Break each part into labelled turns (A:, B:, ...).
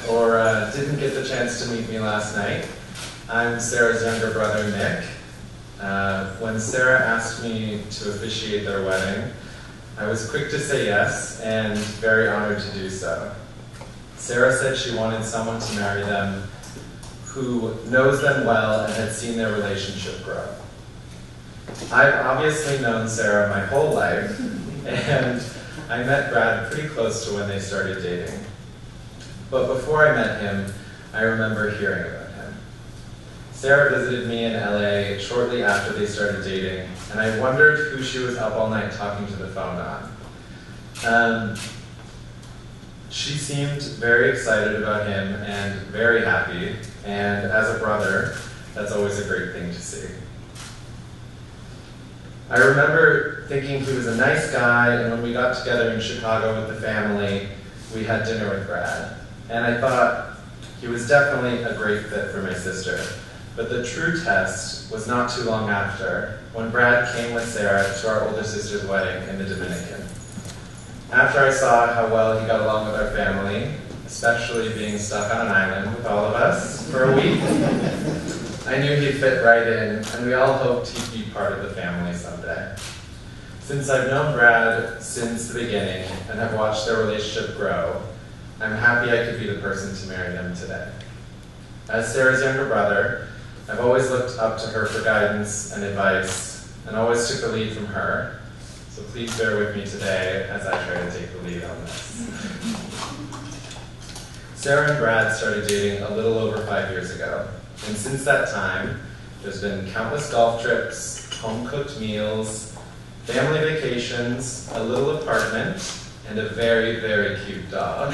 A: or didn't get the chance to meet me last night, I'm Sarah's younger brother, Nick. When Sarah asked me to officiate their wedding, I was quick to say yes, and very honored to do so. Sarah said she wanted someone to marry them who knows them well and had seen their relationship grow. I've obviously known Sarah my whole life, and I met Brad pretty close to when they started dating. But before I met him, I remember hearing about him. Sarah visited me in LA shortly after they started dating, and I wondered who she was up all night talking to the phone on. She seemed very excited about him and very happy, and as a brother, that's always a great thing to see. I remember thinking he was a nice guy, and when we got together in Chicago with the family, we had dinner with Brad. And I thought he was definitely a great fit for my sister. But the true test was not too long after, when Brad came with Sarah to our older sister's wedding in the Dominican. After I saw how well he got along with our family, especially being stuck on an island with all of us for a week, I knew he'd fit right in, and we all hoped he'd be part of the family someday. Since I've known Brad since the beginning and have watched their relationship grow, I'm happy I could be the person to marry them today. As Sarah's younger brother, I've always looked up to her for guidance and advice, and always took the lead from her. So please bear with me today as I try to take the lead on this. Sarah and Brad started dating a little over 5 years ago, and since that time, there's been countless golf trips, home-cooked meals, family vacations, a little apartment, and a very, very cute dog.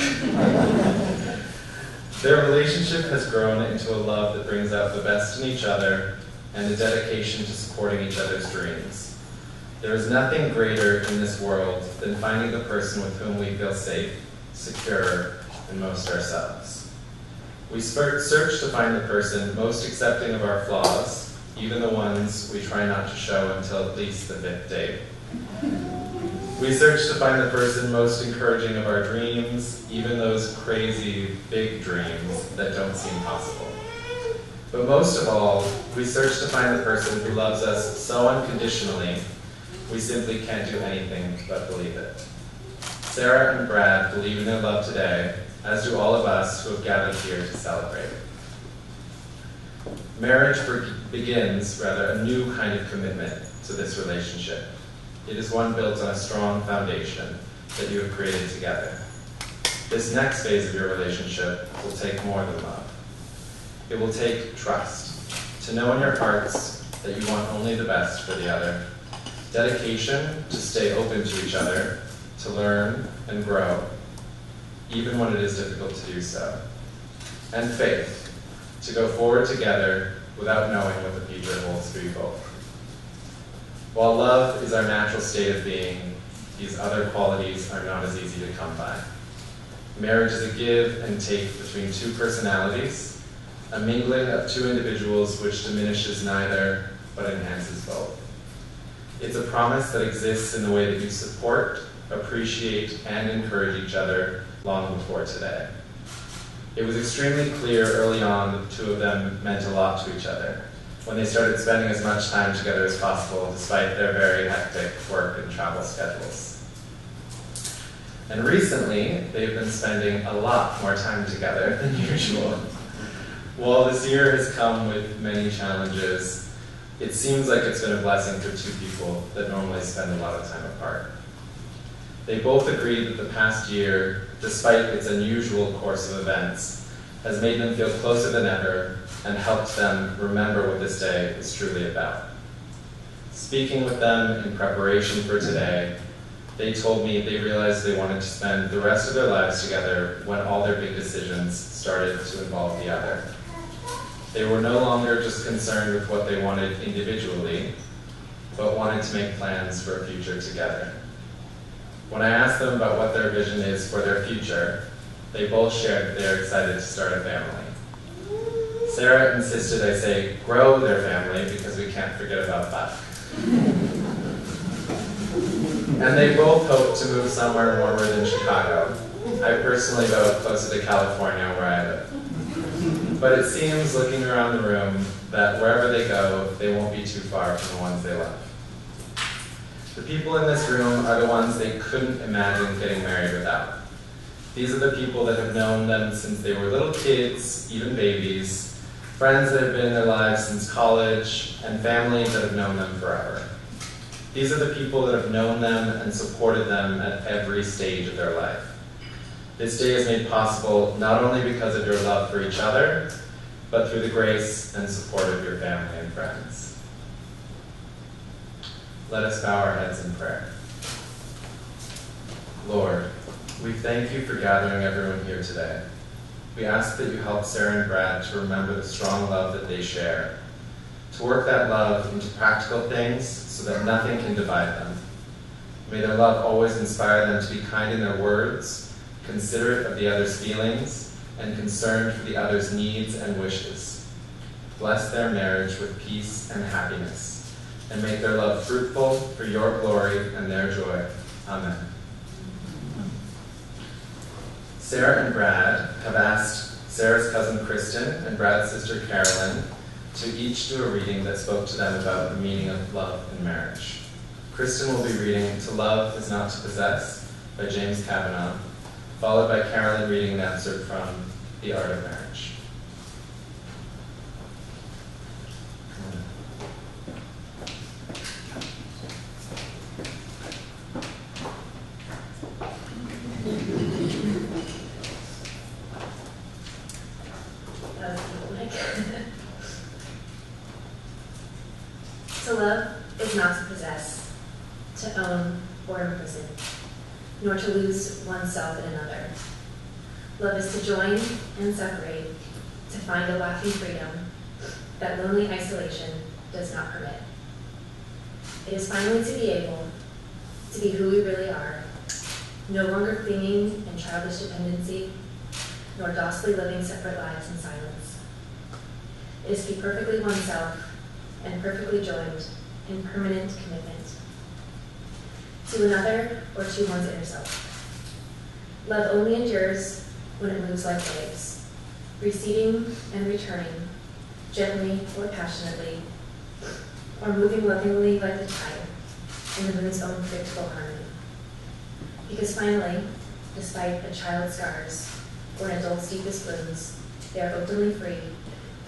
A: Their relationship has grown into a love that brings out the best in each other and a dedication to supporting each other's dreams. There is nothing greater in this world than finding the person with whom we feel safe, secure, and most ourselves. We search to find the person most accepting of our flaws, even the ones we try not to show until at least the 5th date. We search to find the person most encouraging of our dreams, even those crazy, big dreams that don't seem possible. But most of all, we search to find the person who loves us so unconditionally, we simply can't do anything but believe it. Sarah and Brad believe in their love today, as do all of us who have gathered here to celebrate. Marriage begins, a new kind of commitment to this relationship. It is one built on a strong foundation that you have created together. This next phase of your relationship will take more than love. It will take trust, to know in your hearts that you want only the best for the other, dedication to stay open to each other, to learn and grow, even when it is difficult to do so, and faith, to go forward together without knowing what the future holds for you both. While love is our natural state of being, these other qualities are not as easy to come by. Marriage is a give and take between two personalities, a mingling of two individuals which diminishes neither, but enhances both. It's a promise that exists in the way that you support, appreciate, and encourage each other long before today. It was extremely clear early on that the two of them meant a lot to each other, when they started spending as much time together as possible despite their very hectic work and travel schedules. And recently, they've been spending a lot more time together than usual. While this year has come with many challenges, it seems like it's been a blessing for two people that normally spend a lot of time apart. They both agree that the past year, despite its unusual course of events, has made them feel closer than ever and helped them remember what this day is truly about. Speaking with them in preparation for today, they told me they realized they wanted to spend the rest of their lives together when all their big decisions started to involve the other. They were no longer just concerned with what they wanted individually, but wanted to make plans for a future together. When I asked them about what their vision is for their future, they both shared that they are excited to start a family. Sarah insisted I say grow their family because we can't forget about that. And they both hope to move somewhere warmer than Chicago. I personally vote closer to California where I live. But it seems, looking around the room, that wherever they go, they won't be too far from the ones they love. The people in this room are the ones they couldn't imagine getting married without. These are the people that have known them since they were little kids, even babies, friends that have been in their lives since college, and family that have known them forever. These are the people that have known them and supported them at every stage of their life. This day is made possible not only because of your love for each other, but through the grace and support of your family and friends. Let us bow our heads in prayer. Lord, we thank you for gathering everyone here today. We ask that you help Sarah and Brad to remember the strong love that they share, to work that love into practical things so that nothing can divide them. May their love always inspire them to be kind in their words, considerate of the other's feelings, and concerned for the other's needs and wishes. Bless their marriage with peace and happiness, and make their love fruitful for your glory and their joy. Amen. Sarah and Brad have asked Sarah's cousin Kristen and Brad's sister Carolyn to each do a reading that spoke to them about the meaning of love in marriage. Kristen will be reading To Love Is Not to Possess by James Kavanaugh, followed by Carolyn reading an excerpt from The Art of Marriage.
B: To love is not to possess, to own or imprison, nor to lose oneself in another. Love is to join and separate, to find a lasting freedom that lonely isolation does not permit. It is finally to be able to be who we really are, no longer clinging in childish dependency, nor docilely living separate lives in silence. It is to be perfectly oneself and perfectly joined in permanent commitment to another or to one's inner self. Love only endures when it moves like waves, receding and returning, gently or passionately, or moving lovingly like the tide in the moon's own predictable harmony. Because finally, despite a child's scars or an adult's deepest wounds, they are openly free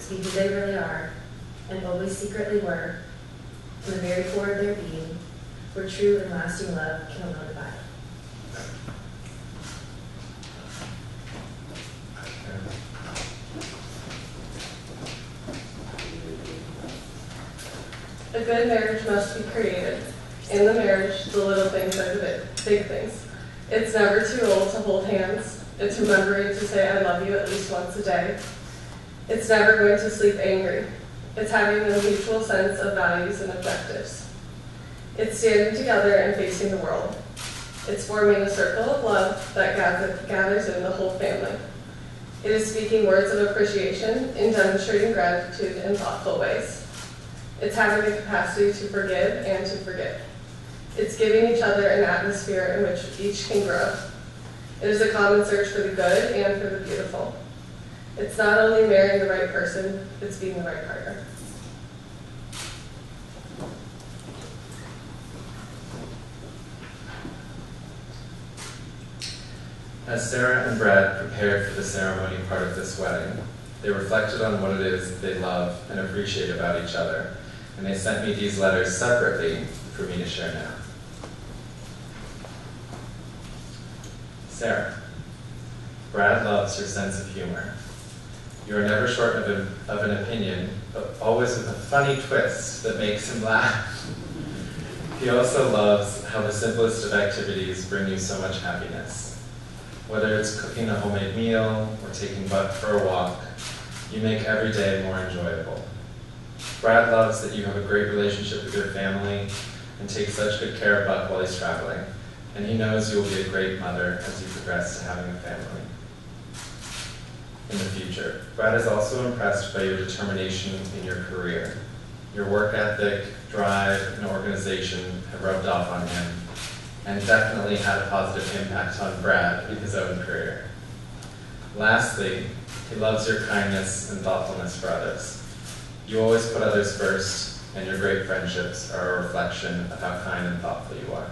B: to be who they really are and always secretly were, from the very core of their being, where true and lasting love can alone abide.
C: A good marriage must be created. In the marriage, the little things are the big things. It's never too old to hold hands. It's remembering to say I love you at least once a day. It's never going to sleep angry. It's having a mutual sense of values and objectives. It's standing together and facing the world. It's forming a circle of love that gathers in the whole family. It is speaking words of appreciation and demonstrating gratitude in thoughtful ways. It's having the capacity to forgive and to forget. It's giving each other an atmosphere in which each can grow. It is a common search for the good and for the beautiful. It's not only marrying the right person, it's being the right partner.
A: As Sarah and Brad prepared for the ceremony part of this wedding, they reflected on what it is they love and appreciate about each other, and they sent me these letters separately for me to share now. Sarah, Brad loves your sense of humor. You are never short of an opinion, but always with a funny twist that makes him laugh. He also loves how the simplest of activities bring you so much happiness. Whether it's cooking a homemade meal or taking Buck for a walk, you make every day more enjoyable. Brad loves that you have a great relationship with your family and take such good care of Buck while he's traveling, and he knows you will be a great mother as you progress to having a family in the future. Brad is also impressed by your determination in your career. Your work ethic, drive, and organization have rubbed off on him, and definitely had a positive impact on Brad in his own career. Lastly, he loves your kindness and thoughtfulness for others. You always put others first, and your great friendships are a reflection of how kind and thoughtful you are.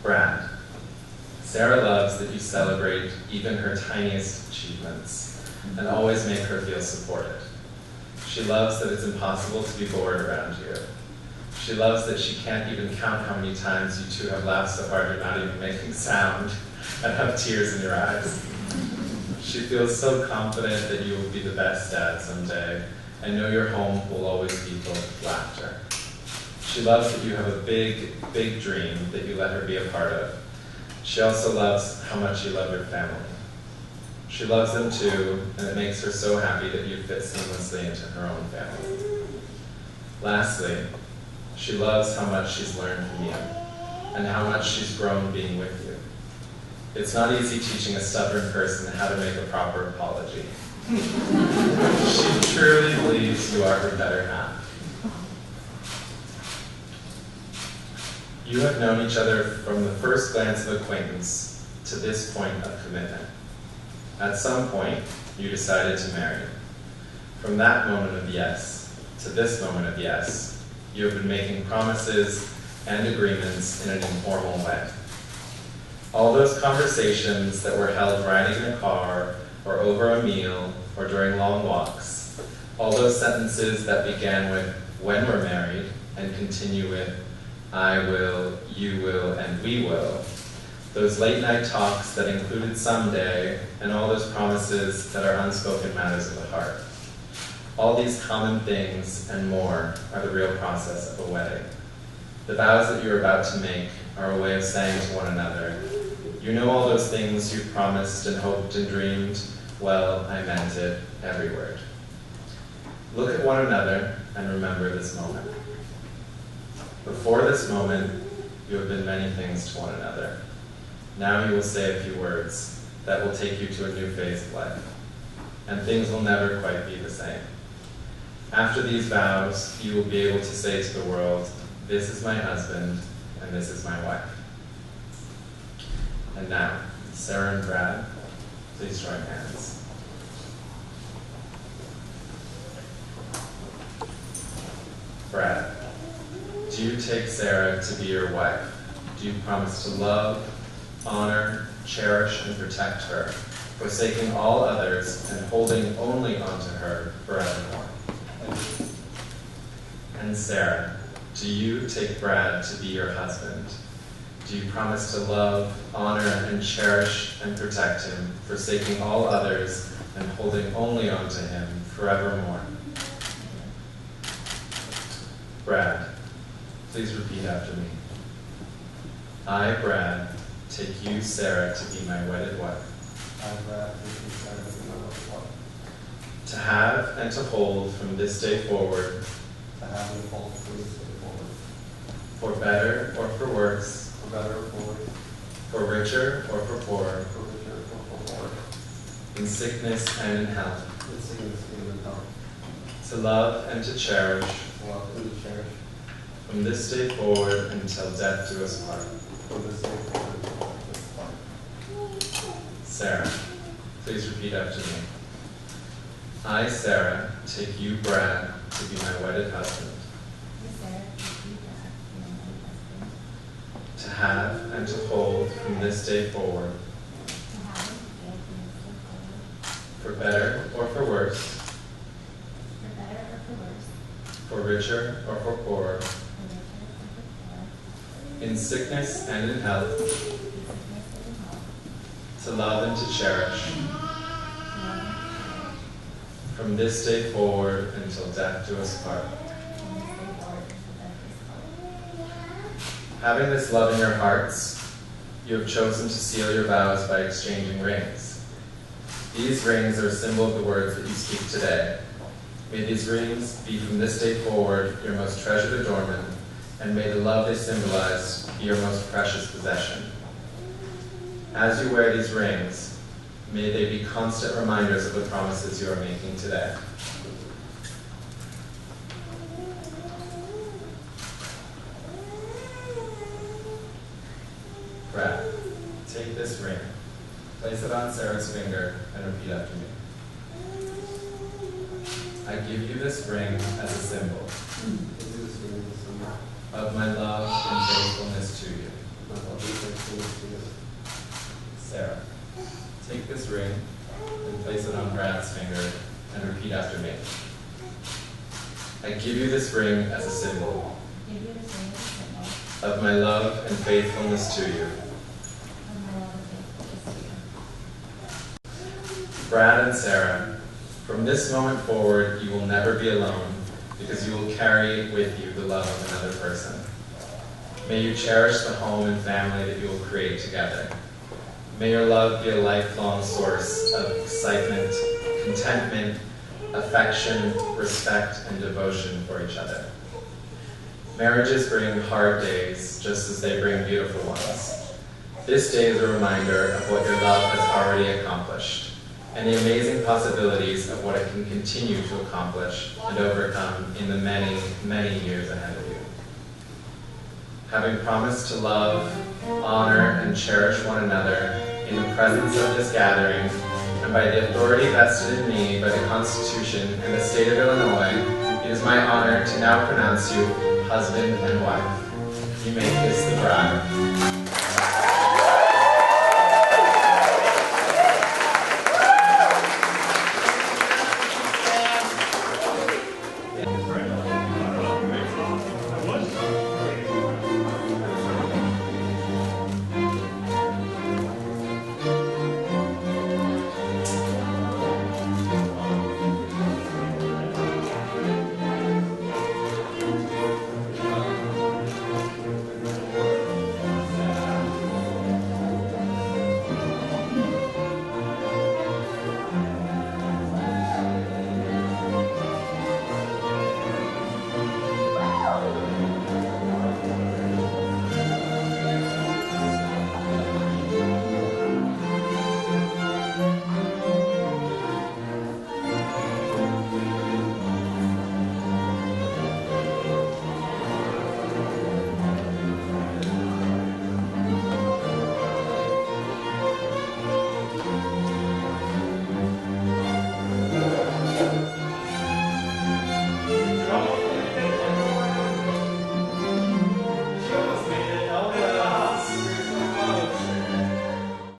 A: Brad. Sarah loves that you celebrate even her tiniest achievements and always make her feel supported. She loves that it's impossible to be bored around you. She loves that she can't even count how many times you two have laughed so hard you're not even making sound and have tears in your eyes. She feels so confident that you will be the best dad someday and know your home will always be filled with laughter. She loves that you have a big, big dream that you let her be a part of. She also loves how much you love your family. She loves them too, and it makes her so happy that you fit seamlessly into her own family. Lastly, she loves how much she's learned from you and how much she's grown being with you. It's not easy teaching a stubborn person how to make a proper apology. She truly believes you are her better half. You have known each other from the first glance of acquaintance to this point of commitment. At some point, you decided to marry. From that moment of yes to this moment of yes, you have been making promises and agreements in an informal way. All those conversations that were held riding in a car, or over a meal, or during long walks, all those sentences that began with, when we're married, and continue with, I will, you will, and we will, those late night talks that included someday, and all those promises that are unspoken matters of the heart. All these common things and more are the real process of a wedding. The vows that you're about to make are a way of saying to one another, you know all those things you've promised and hoped and dreamed? Well, I meant it, every word. Look at one another and remember this moment. Before this moment, you have been many things to one another. Now you will say a few words that will take you to a new phase of life, and things will never quite be the same. After these vows, you will be able to say to the world, this is my husband, and this is my wife. And now, Sarah and Brad, please join hands. Brad, do you take Sarah to be your wife? Do you promise to love, honor, cherish, and protect her, forsaking all others and holding only onto her forevermore? And Sarah, do you take Brad to be your husband? Do you promise to love, honor, and cherish and protect him, forsaking all others and holding only onto him forevermore? Brad, please repeat after me. I, Brad, take you, Sarah, to be my wedded wife.
D: I, Brad, take you, Sarah, to be my wedded wife.
A: To have and to hold from this day forward,
D: To have and hold from this day forward.
A: for better or for worse,
D: For better or for worse.
A: for richer or for poorer,
D: For richer or for poorer.
A: in sickness and in health,
D: In sickness and in health.
A: to love and to cherish,
D: To love and to cherish.
A: from this day forward until death do us part.
D: From this day forward until this time.
A: Sarah, please repeat after me. I, Sarah, take you, Brad, to be my wedded husband, to have and to hold from this day forward, for better or for worse, for richer or for poorer, in sickness and in health, to love and to cherish, from this day forward until death do us part. Having this love in your hearts, you have chosen to seal your vows by exchanging rings. These rings are a symbol of the words that you speak today. May these rings be from this day forward your most treasured adornment, and may the love they symbolize be your most precious possession. As you wear these rings, may they be constant reminders of the promises you are making today. on Sarah's finger and repeat after me. I give you this ring as a symbol of my love and faithfulness to you. Sarah, take this ring and place it on Brad's finger and repeat after me. I give you this ring as a symbol of my love and faithfulness to you. Brad and Sarah, from this moment forward, you will never be alone because you will carry with you the love of another person. May you cherish the home and family that you will create together. May your love be a lifelong source of excitement, contentment, affection, respect, and devotion for each other. Marriages bring hard days just as they bring beautiful ones. This day is a reminder of what your love has already accomplished and the amazing possibilities of what it can continue to accomplish and overcome in the many, many years ahead of you. Having promised to love, honor, and cherish one another in the presence of this gathering, and by the authority vested in me by the Constitution and the state of Illinois, it is my honor to now pronounce you husband and wife. You may kiss the bride.